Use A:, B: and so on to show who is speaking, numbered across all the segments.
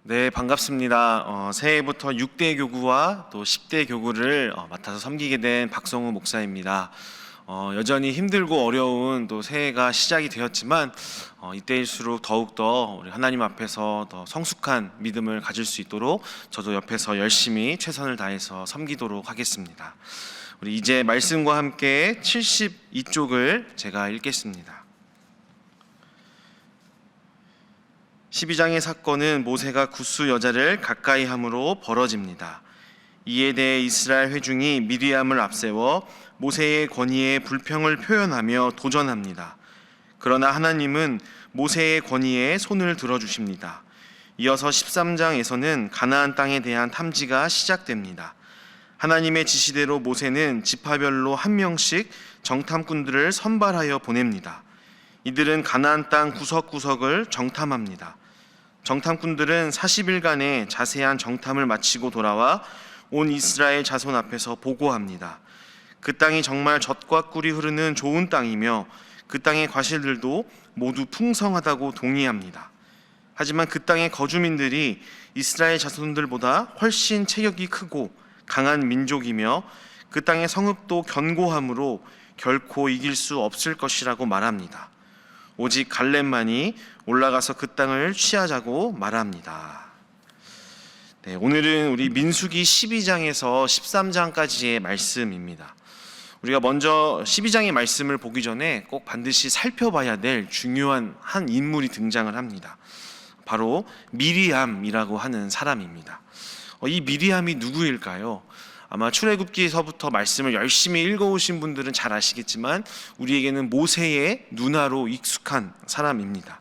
A: 네, 반갑습니다. 새해부터 6대 교구와 또 10대 교구를 맡아서 섬기게 된 박성우 목사입니다. 여전히 힘들고 어려운 또 새해가 시작이 되었지만 이때일수록 더욱더 우리 하나님 앞에서 더 성숙한 믿음을 가질 수 있도록 저도 옆에서 열심히 최선을 다해서 섬기도록 하겠습니다. 우리 이제 말씀과 함께 72쪽을 제가 읽겠습니다. 12장의 사건은 모세가 굿수 여자를 가까이 함으로 벌어집니다. 이에 대해 이스라엘 회중이 미리암을 앞세워 모세의 권위에 불평을 표현하며 도전합니다. 그러나 하나님은 모세의 권위에 손을 들어주십니다. 이어서 13장에서는 가나안 땅에 대한 탐지가 시작됩니다. 하나님의 지시대로 모세는 지파별로 한 명씩 정탐꾼들을 선발하여 보냅니다. 이들은 가나안 땅 구석구석을 정탐합니다. 정탐꾼들은 40일간의 자세한 정탐을 마치고 돌아와 온 이스라엘 자손 앞에서 보고합니다. 그 땅이 정말 젖과 꿀이 흐르는 좋은 땅이며 그 땅의 과실들도 모두 풍성하다고 동의합니다. 하지만 그 땅의 거주민들이 이스라엘 자손들보다 훨씬 체격이 크고 강한 민족이며 그 땅의 성읍도 견고하므로 결코 이길 수 없을 것이라고 말합니다. 오직 갈렙만이 올라가서 그 땅을 취하자고 말합니다. 네, 오늘은 우리 민수기 12장에서 13장까지의 말씀입니다. 우리가 먼저 12장의 말씀을 보기 전에 꼭 반드시 살펴봐야 될 중요한 한 인물이 등장을 합니다. 바로 미리암이라고 하는 사람입니다. 이 미리암이 누구일까요? 아마 출애굽기에서부터 말씀을 열심히 읽어오신 분들은 잘 아시겠지만 우리에게는 모세의 누나로 익숙한 사람입니다.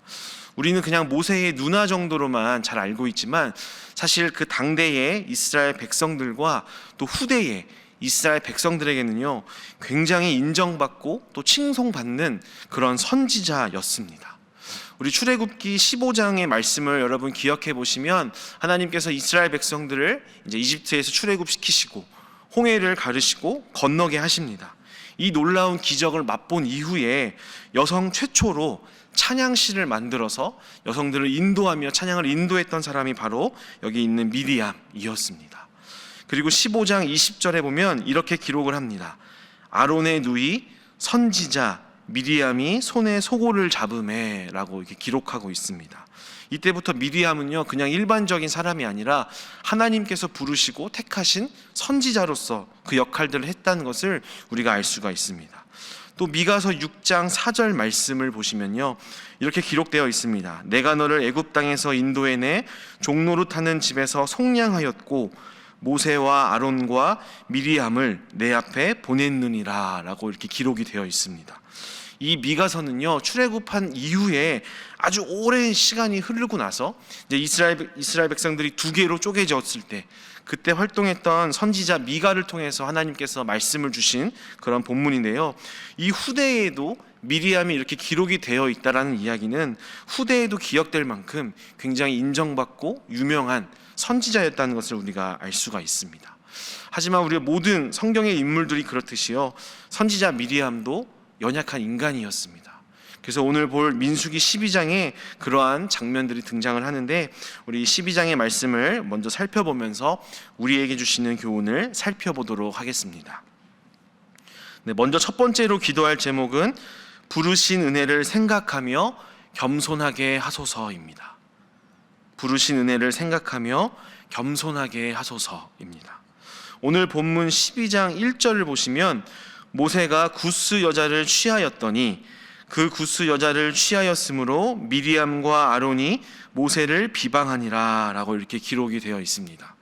A: 우리는 그냥 모세의 누나 정도로만 잘 알고 있지만 사실 그 당대의 이스라엘 백성들과 또 후대의 이스라엘 백성들에게는요 굉장히 인정받고 또 칭송받는 그런 선지자였습니다. 우리 출애굽기 15장의 말씀을 여러분 기억해 보시면 하나님께서 이스라엘 백성들을 이제 이집트에서 출애굽시키시고 홍해를 가르시고 건너게 하십니다. 이 놀라운 기적을 맛본 이후에 여성 최초로 찬양시를 만들어서 여성들을 인도하며 찬양을 인도했던 사람이 바로 여기 있는 미리암이었습니다. 그리고 15장 20절에 보면 이렇게 기록을 합니다. 아론의 누이 선지자 미리암이 손에 소고를 잡음에 라고 이렇게 기록하고 있습니다. 이때부터 미리암은요 그냥 일반적인 사람이 아니라 하나님께서 부르시고 택하신 선지자로서 그 역할들을 했다는 것을 우리가 알 수가 있습니다. 또 미가서 6장 4절 말씀을 보시면요 이렇게 기록되어 있습니다. 내가 너를 애굽 땅에서 인도해내 종노릇 하는 집에서 속량하였고 모세와 아론과 미리암을 내 앞에 보냈느니라 라고 이렇게 기록이 되어 있습니다. 이 미가서는요 출애굽한 이후에 아주 오랜 시간이 흐르고 나서 이제 이스라엘 백성들이 두 개로 쪼개졌을 때 그때 활동했던 선지자 미가를 통해서 하나님께서 말씀을 주신 그런 본문인데요. 이 후대에도 미리암이 이렇게 기록이 되어 있다라는 이야기는 후대에도 기억될 만큼 굉장히 인정받고 유명한 선지자였다는 것을 우리가 알 수가 있습니다. 하지만 우리 모든 성경의 인물들이 그렇듯이요 선지자 미리암도 연약한 인간이었습니다. 그래서 오늘 볼 민수기 12장에 그러한 장면들이 등장을 하는데 우리 12장의 말씀을 먼저 살펴보면서 우리에게 주시는 교훈을 살펴보도록 하겠습니다. 네, 먼저 첫 번째로 기도할 제목은 부르신 은혜를 생각하며 겸손하게 하소서입니다. 부르신 은혜를 생각하며 겸손하게 하소서입니다. 오늘 본문 12장 1절을 보시면 모세가 굿수 여자를 취하였더니 그 굿수 여자를 취하였으므로 미리암과 아론이 모세를 비방하니라 라고 이렇게 기록이 되어 있습니다.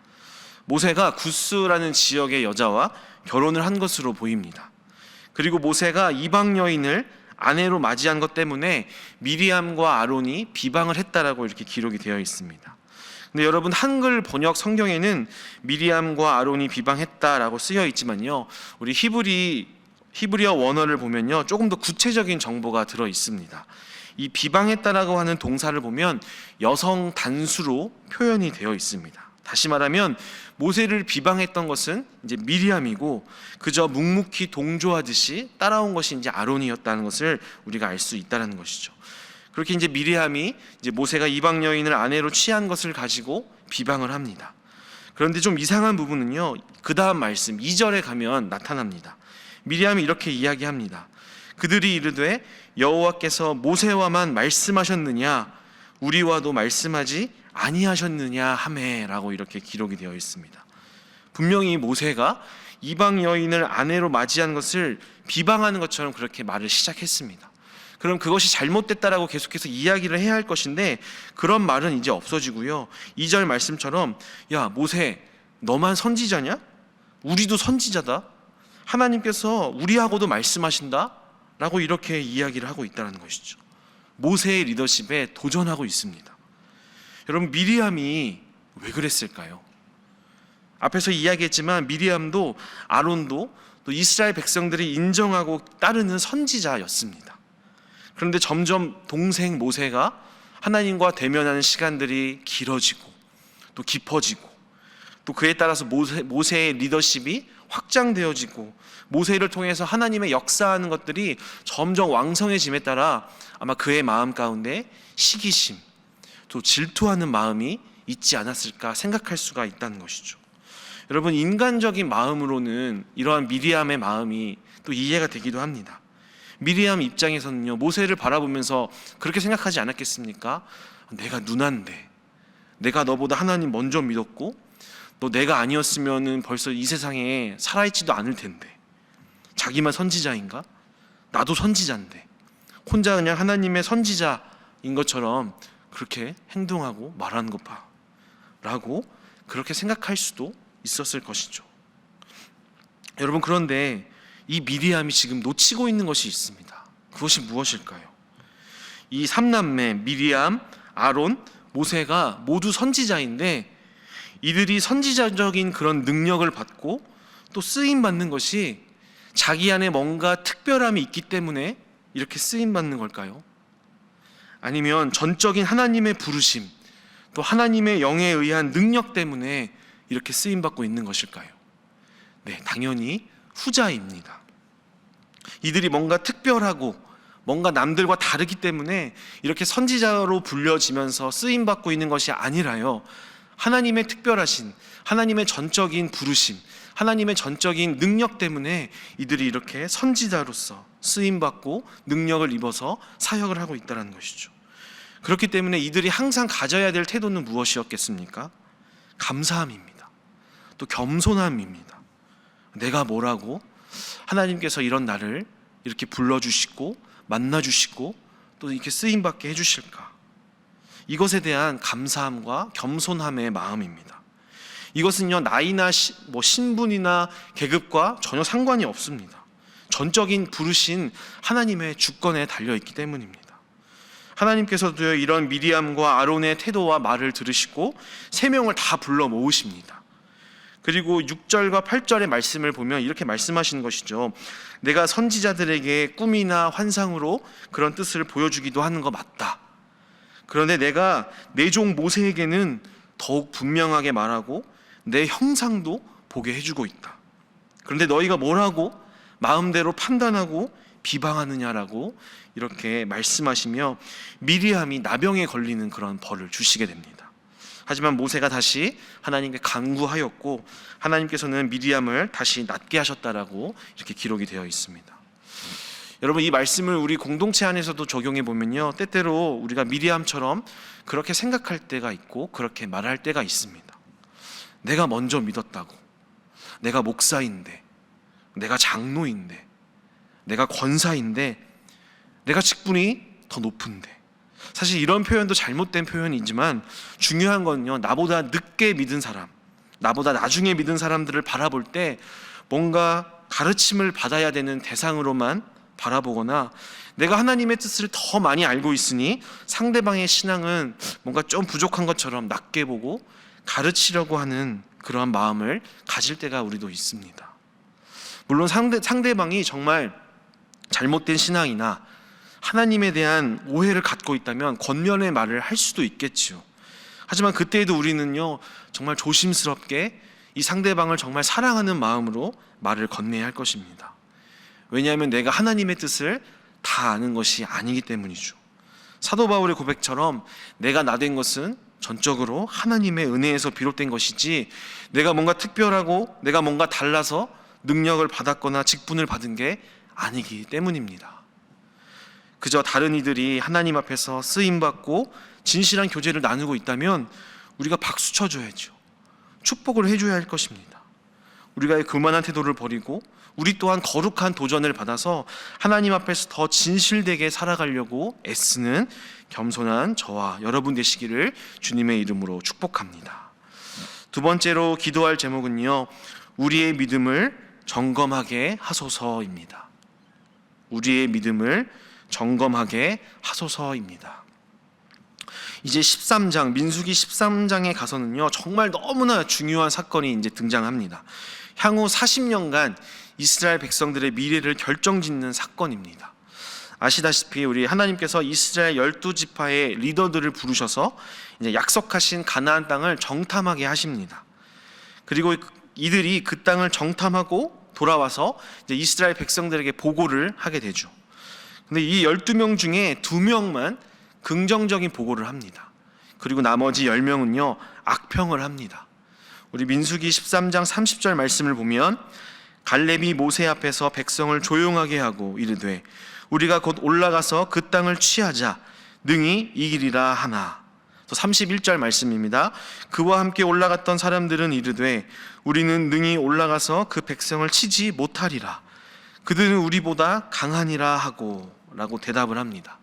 A: 모세가 굿수라는 지역의 여자와 결혼을 한 것으로 보입니다. 그리고 모세가 이방 여인을 아내로 맞이한 것 때문에 미리암과 아론이 비방을 했다라고 이렇게 기록이 되어 있습니다. 근데 여러분 한글 번역 성경에는 미리암과 아론이 비방했다라고 쓰여 있지만요 우리 히브리어 원어를 보면요 조금 더 구체적인 정보가 들어 있습니다. 이 비방했다라고 하는 동사를 보면 여성 단수로 표현이 되어 있습니다. 다시 말하면 모세를 비방했던 것은 이제 미리암이고 그저 묵묵히 동조하듯이 따라온 것이 이제 아론이었다는 것을 우리가 알 수 있다는 것이죠. 그렇게 이제 미리암이 이제 모세가 이방 여인을 아내로 취한 것을 가지고 비방을 합니다. 그런데 좀 이상한 부분은요, 그 다음 말씀 2절에 가면 나타납니다. 미리암이 이렇게 이야기합니다. 그들이 이르되 여호와께서 모세와만 말씀하셨느냐 우리와도 말씀하지 아니하셨느냐 하매라고 이렇게 기록이 되어 있습니다. 분명히 모세가 이방 여인을 아내로 맞이한 것을 비방하는 것처럼 그렇게 말을 시작했습니다. 그럼 그것이 잘못됐다라고 계속해서 이야기를 해야 할 것인데 그런 말은 이제 없어지고요. 2절 말씀처럼 야 모세 너만 선지자냐? 우리도 선지자다. 하나님께서 우리하고도 말씀하신다 라고 이렇게 이야기를 하고 있다는 것이죠. 모세의 리더십에 도전하고 있습니다. 여러분 미리암이 왜 그랬을까요? 앞에서 이야기했지만 미리암도 아론도 또 이스라엘 백성들이 인정하고 따르는 선지자였습니다. 그런데 점점 동생 모세가 하나님과 대면하는 시간들이 길어지고 또 깊어지고 또 그에 따라서 모세의 리더십이 확장되어지고 모세를 통해서 하나님의 역사하는 것들이 점점 왕성해짐에 따라 아마 그의 마음 가운데 시기심 또 질투하는 마음이 있지 않았을까 생각할 수가 있다는 것이죠. 여러분 인간적인 마음으로는 이러한 미리암의 마음이 또 이해가 되기도 합니다. 미리암 입장에서는요 모세를 바라보면서 그렇게 생각하지 않았겠습니까? 내가 누난데 내가 너보다 하나님 먼저 믿었고 너 내가 아니었으면 벌써 이 세상에 살아있지도 않을 텐데 자기만 선지자인가? 나도 선지자인데 혼자 그냥 하나님의 선지자인 것처럼 그렇게 행동하고 말하는 것 봐 라고 그렇게 생각할 수도 있었을 것이죠. 여러분 그런데 이 미리암이 지금 놓치고 있는 것이 있습니다. 그것이 무엇일까요? 이 3남매 미리암, 아론, 모세가 모두 선지자인데 이들이 선지자적인 그런 능력을 받고 또 쓰임 받는 것이 자기 안에 뭔가 특별함이 있기 때문에 이렇게 쓰임 받는 걸까요? 아니면 전적인 하나님의 부르심 또 하나님의 영에 의한 능력 때문에 이렇게 쓰임 받고 있는 것일까요? 네, 당연히 후자입니다. 이들이 뭔가 특별하고 뭔가 남들과 다르기 때문에 이렇게 선지자로 불려지면서 쓰임 받고 있는 것이 아니라요. 하나님의 특별하신 하나님의 전적인 부르심, 하나님의 전적인 능력 때문에 이들이 이렇게 선지자로서 쓰임 받고 능력을 입어서 사역을 하고 있다는 것이죠. 그렇기 때문에 이들이 항상 가져야 될 태도는 무엇이었겠습니까? 감사함입니다. 또 겸손함입니다. 내가 뭐라고 하나님께서 이런 나를 이렇게 불러주시고 만나주시고 또 이렇게 쓰임받게 해주실까? 이것에 대한 감사함과 겸손함의 마음입니다. 이것은요 나이나 신분이나 계급과 전혀 상관이 없습니다. 전적인 부르신 하나님의 주권에 달려있기 때문입니다. 하나님께서도 이런 미리암과 아론의 태도와 말을 들으시고 세 명을 다 불러 모으십니다. 그리고 6절과 8절의 말씀을 보면 이렇게 말씀하시는 것이죠. 내가 선지자들에게 꿈이나 환상으로 그런 뜻을 보여주기도 하는 거 맞다. 그런데 내가 내 종 모세에게는 더욱 분명하게 말하고 내 형상도 보게 해주고 있다. 그런데 너희가 뭐라고 마음대로 판단하고 비방하느냐라고 이렇게 말씀하시며 미리암이 나병에 걸리는 그런 벌을 주시게 됩니다. 하지만 모세가 다시 하나님께 간구하였고 하나님께서는 미리암을 다시 낫게 하셨다라고 이렇게 기록이 되어 있습니다. 여러분 이 말씀을 우리 공동체 안에서도 적용해 보면요 때때로 우리가 미리암처럼 그렇게 생각할 때가 있고 그렇게 말할 때가 있습니다. 내가 먼저 믿었다고, 내가 목사인데, 내가 장로인데, 내가 권사인데, 내가 직분이 더 높은데. 사실 이런 표현도 잘못된 표현이지만 중요한 건요 나보다 늦게 믿은 사람, 나보다 나중에 믿은 사람들을 바라볼 때 뭔가 가르침을 받아야 되는 대상으로만 바라보거나 내가 하나님의 뜻을 더 많이 알고 있으니 상대방의 신앙은 뭔가 좀 부족한 것처럼 낮게 보고 가르치려고 하는 그러한 마음을 가질 때가 우리도 있습니다. 물론 상대방이 정말 잘못된 신앙이나 하나님에 대한 오해를 갖고 있다면 권면의 말을 할 수도 있겠지요. 하지만 그때에도 우리는요 정말 조심스럽게 이 상대방을 정말 사랑하는 마음으로 말을 건네야 할 것입니다. 왜냐하면 내가 하나님의 뜻을 다 아는 것이 아니기 때문이죠. 사도 바울의 고백처럼 내가 나 된 것은 전적으로 하나님의 은혜에서 비롯된 것이지 내가 뭔가 특별하고 내가 뭔가 달라서 능력을 받았거나 직분을 받은 게 아니기 때문입니다. 그저 다른 이들이 하나님 앞에서 쓰임받고 진실한 교제를 나누고 있다면 우리가 박수 쳐줘야죠. 축복을 해줘야 할 것입니다. 우리가 교만한 태도를 버리고 우리 또한 거룩한 도전을 받아서 하나님 앞에서 더 진실되게 살아가려고 애쓰는 겸손한 저와 여러분 되시기를 주님의 이름으로 축복합니다. 두 번째로 기도할 제목은요, 우리의 믿음을 점검하게 하소서입니다. 우리의 믿음을 점검하게 하소서입니다. 이제 13장, 민수기 13장에 가서는요, 정말 너무나 중요한 사건이 이제 등장합니다. 향후 40년간 이스라엘 백성들의 미래를 결정짓는 사건입니다. 아시다시피 우리 하나님께서 이스라엘 12지파의 리더들을 부르셔서 이제 약속하신 가나안 땅을 정탐하게 하십니다. 그리고 이들이 그 땅을 정탐하고 돌아와서 이제 이스라엘 백성들에게 보고를 하게 되죠. 근데 이 12명 중에 2명만 긍정적인 보고를 합니다. 그리고 나머지 10명은요, 악평을 합니다. 우리 민수기 13장 30절 말씀을 보면 갈렙이 모세 앞에서 백성을 조용하게 하고 이르되 우리가 곧 올라가서 그 땅을 취하자 능히 이기리라 하나. 또 31절 말씀입니다. 그와 함께 올라갔던 사람들은 이르되 우리는 능히 올라가서 그 백성을 치지 못하리라. 그들은 우리보다 강하니라 하고 라고 대답을 합니다.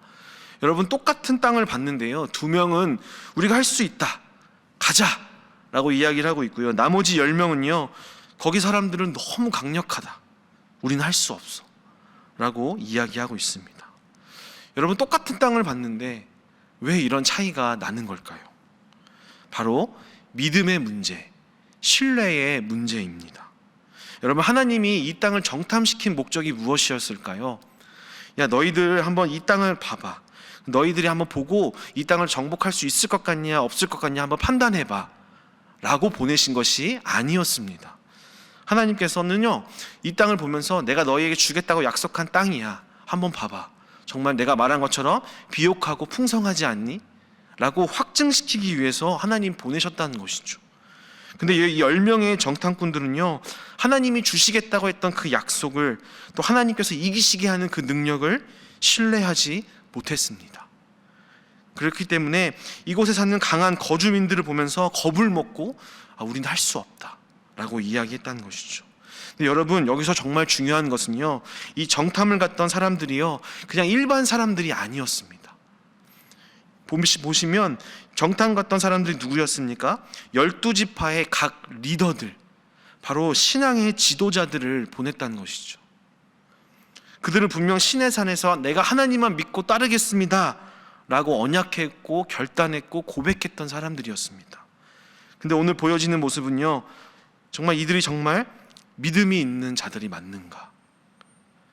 A: 여러분, 똑같은 땅을 봤는데요, 2명은 우리가 할 수 있다, 가자 라고 이야기를 하고 있고요, 나머지 10명은요 거기 사람들은 너무 강력하다, 우리는 할 수 없어 라고 이야기하고 있습니다. 여러분, 똑같은 땅을 봤는데 왜 이런 차이가 나는 걸까요? 바로 믿음의 문제, 신뢰의 문제입니다. 여러분, 하나님이 이 땅을 정탐시킨 목적이 무엇이었을까요? 야, 너희들 한번 이 땅을 봐봐, 너희들이 한번 보고 이 땅을 정복할 수 있을 것 같냐 없을 것 같냐 한번 판단해봐 라고 보내신 것이 아니었습니다. 하나님께서는요, 이 땅을 보면서 내가 너희에게 주겠다고 약속한 땅이야, 한번 봐봐, 정말 내가 말한 것처럼 비옥하고 풍성하지 않니? 라고 확증시키기 위해서 하나님 보내셨다는 것이죠. 근데 이 10명의 정탐꾼들은요, 하나님이 주시겠다고 했던 그 약속을, 또 하나님께서 이기시게 하는 그 능력을 신뢰하지 못했습니다. 그렇기 때문에 이곳에 사는 강한 거주민들을 보면서 겁을 먹고 우리는 할 수 없다 라고 이야기했다는 것이죠. 근데 여러분, 여기서 정말 중요한 것은요, 이 정탐을 갔던 사람들이요 그냥 일반 사람들이 아니었습니다. 보시면 정탐 갔던 사람들이 누구였습니까? 12지파의 각 리더들, 바로 신앙의 지도자들을 보냈다는 것이죠. 그들은 분명 시내산에서 내가 하나님만 믿고 따르겠습니다 라고 언약했고 결단했고 고백했던 사람들이었습니다. 근데 오늘 보여지는 모습은요, 정말 이들이 정말 믿음이 있는 자들이 맞는가,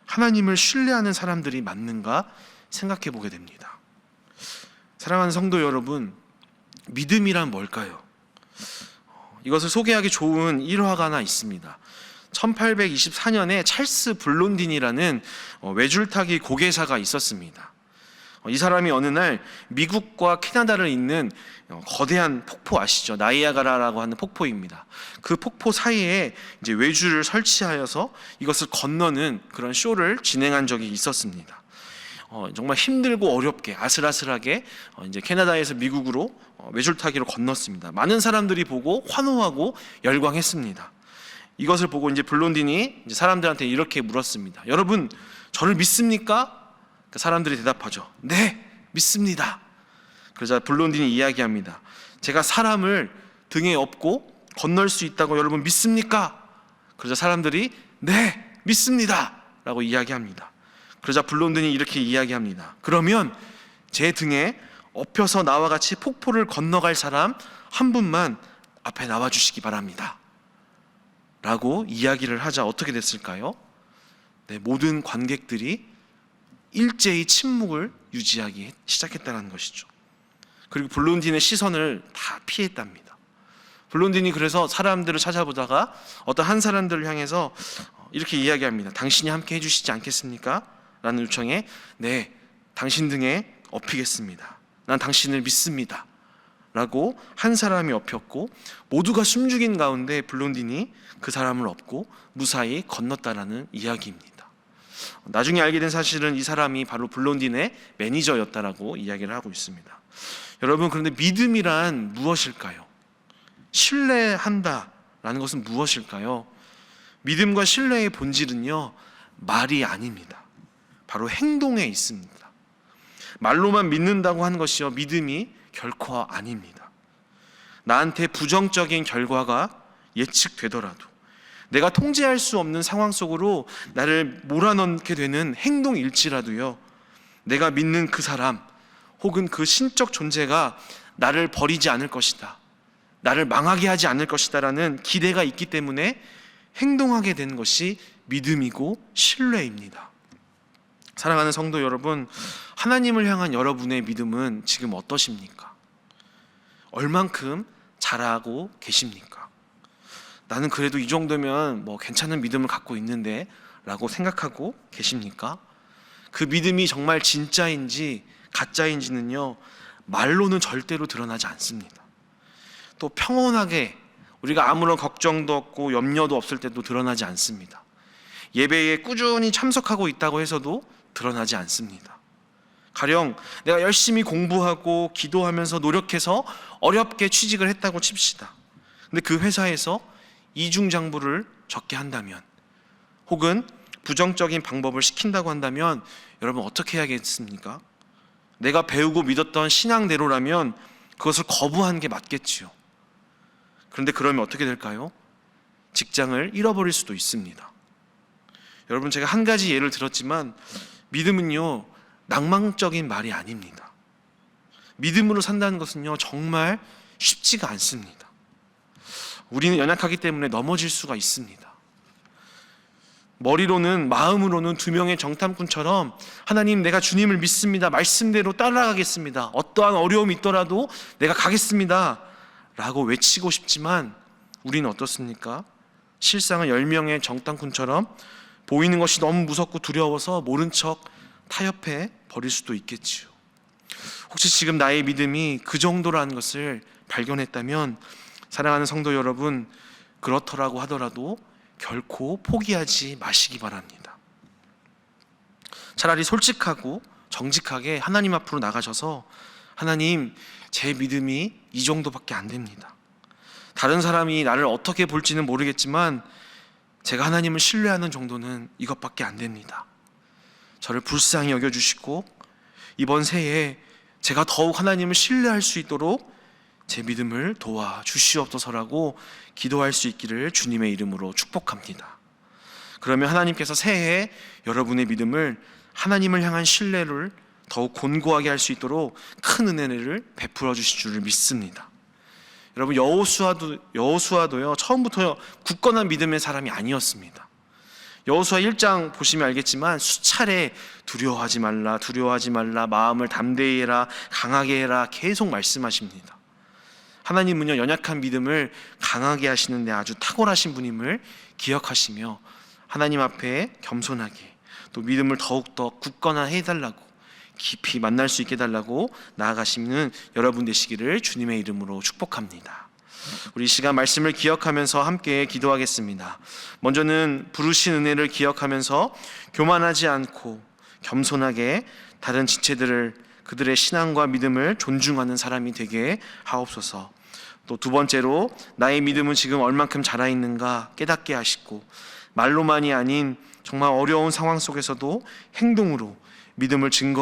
A: 하나님을 신뢰하는 사람들이 맞는가 생각해 보게 됩니다. 사랑하는 성도 여러분, 믿음이란 뭘까요? 이것을 소개하기 좋은 일화가 하나 있습니다. 1824년에 찰스 블론딘이라는 외줄타기 고개사가 있었습니다. 이 사람이 어느 날 미국과 캐나다를 잇는 거대한 폭포 아시죠? 나이아가라라고 하는 폭포입니다. 그 폭포 사이에 이제 외줄을 설치하여서 이것을 건너는 그런 쇼를 진행한 적이 있었습니다. 정말 힘들고 어렵게 아슬아슬하게 이제 캐나다에서 미국으로 외줄타기로 건넜습니다. 많은 사람들이 보고 환호하고 열광했습니다. 이것을 보고 이제 블론딘이 이제 사람들한테 이렇게 물었습니다. 여러분, 저를 믿습니까? 사람들이 대답하죠. 네, 믿습니다. 그러자 블론딘이 이야기합니다. 제가 사람을 등에 업고 건널 수 있다고 여러분 믿습니까? 그러자 사람들이 네, 믿습니다 라고 이야기합니다. 그러자 블론딘이 이렇게 이야기합니다. 그러면 제 등에 업혀서 나와 같이 폭포를 건너갈 사람 한 분만 앞에 나와주시기 바랍니다 라고 이야기를 하자 어떻게 됐을까요? 네, 모든 관객들이 일제히 침묵을 유지하기 시작했다는 것이죠. 그리고 블론딘의 시선을 다 피했답니다. 블론딘이 그래서 사람들을 찾아보다가 어떤 한 사람들을 향해서 이렇게 이야기합니다. 당신이 함께 해주시지 않겠습니까? 라는 요청에 네, 당신 등에 업히겠습니다. 난 당신을 믿습니다. 라고 한 사람이 업혔고 모두가 숨죽인 가운데 블론딘이 그 사람을 업고 무사히 건넜다라는 이야기입니다. 나중에 알게 된 사실은 이 사람이 바로 블론딘의 매니저였다라고 이야기를 하고 있습니다. 여러분, 그런데 믿음이란 무엇일까요? 신뢰한다라는 것은 무엇일까요? 믿음과 신뢰의 본질은요, 말이 아닙니다. 바로 행동에 있습니다. 말로만 믿는다고 하는 것이요, 믿음이 결코 아닙니다. 나한테 부정적인 결과가 예측되더라도, 내가 통제할 수 없는 상황 속으로 나를 몰아넣게 되는 행동일지라도요, 내가 믿는 그 사람 혹은 그 신적 존재가 나를 버리지 않을 것이다, 나를 망하게 하지 않을 것이다 라는 기대가 있기 때문에 행동하게 된 것이 믿음이고 신뢰입니다. 사랑하는 성도 여러분, 하나님을 향한 여러분의 믿음은 지금 어떠십니까? 얼만큼 자라고 계십니까? 나는 그래도 이 정도면 괜찮은 믿음을 갖고 있는데 라고 생각하고 계십니까? 그 믿음이 정말 진짜인지 가짜인지는요, 말로는 절대로 드러나지 않습니다. 또 평온하게 우리가 아무런 걱정도 없고 염려도 없을 때도 드러나지 않습니다. 예배에 꾸준히 참석하고 있다고 해서도 드러나지 않습니다. 가령 내가 열심히 공부하고 기도하면서 노력해서 어렵게 취직을 했다고 칩시다. 근데 그 회사에서 이중장부를 적게 한다면, 혹은 부정적인 방법을 시킨다고 한다면 여러분 어떻게 해야겠습니까? 내가 배우고 믿었던 신앙대로라면 그것을 거부하는 게 맞겠지요. 그런데 그러면 어떻게 될까요? 직장을 잃어버릴 수도 있습니다. 여러분, 제가 한 가지 예를 들었지만 믿음은요, 낭만적인 말이 아닙니다. 믿음으로 산다는 것은요, 정말 쉽지가 않습니다. 우리는 연약하기 때문에 넘어질 수가 있습니다. 머리로는, 마음으로는 두 명의 정탐꾼처럼 하나님, 내가 주님을 믿습니다, 말씀대로 따라가겠습니다, 어떠한 어려움이 있더라도 내가 가겠습니다 라고 외치고 싶지만 우리는 어떻습니까? 실상은 10명의 정탐꾼처럼 보이는 것이 너무 무섭고 두려워서 모른 척 타협해 버릴 수도 있겠지요. 혹시 지금 나의 믿음이 그 정도라는 것을 발견했다면 사랑하는 성도 여러분, 그렇더라고 하더라도 결코 포기하지 마시기 바랍니다. 차라리 솔직하고 정직하게 하나님 앞으로 나가셔서 하나님, 제 믿음이 이 정도밖에 안 됩니다. 다른 사람이 나를 어떻게 볼지는 모르겠지만 제가 하나님을 신뢰하는 정도는 이것밖에 안 됩니다. 저를 불쌍히 여겨주시고 이번 새해에 제가 더욱 하나님을 신뢰할 수 있도록 제 믿음을 도와주시옵소서라고 기도할 수 있기를 주님의 이름으로 축복합니다. 그러면 하나님께서 새해에 여러분의 믿음을, 하나님을 향한 신뢰를 더욱 곤고하게 할 수 있도록 큰 은혜를 베풀어 주실 줄을 믿습니다. 여러분, 여호수아도요, 처음부터 굳건한 믿음의 사람이 아니었습니다. 여호수아 1장 보시면 알겠지만 수차례 두려워하지 말라, 두려워하지 말라, 마음을 담대히 해라, 강하게 해라 계속 말씀하십니다. 하나님은요, 연약한 믿음을 강하게 하시는데 아주 탁월하신 분임을 기억하시며 하나님 앞에 겸손하게, 또 믿음을 더욱더 굳건하게 해달라고, 깊이 만날 수 있게 해달라고 나아가시는 여러분 되시기를 주님의 이름으로 축복합니다. 우리 이 시간 말씀을 기억하면서 함께 기도하겠습니다. 먼저는 부르신 은혜를 기억하면서 교만하지 않고 겸손하게 다른 지체들을, 그들의 신앙과 믿음을 존중하는 사람이 되게 하옵소서. 또 두 번째로 나의 믿음은 지금 얼만큼 자라 있는가 깨닫게 하시고, 말로만이 아닌 정말 어려운 상황 속에서도 행동으로 믿음을 증거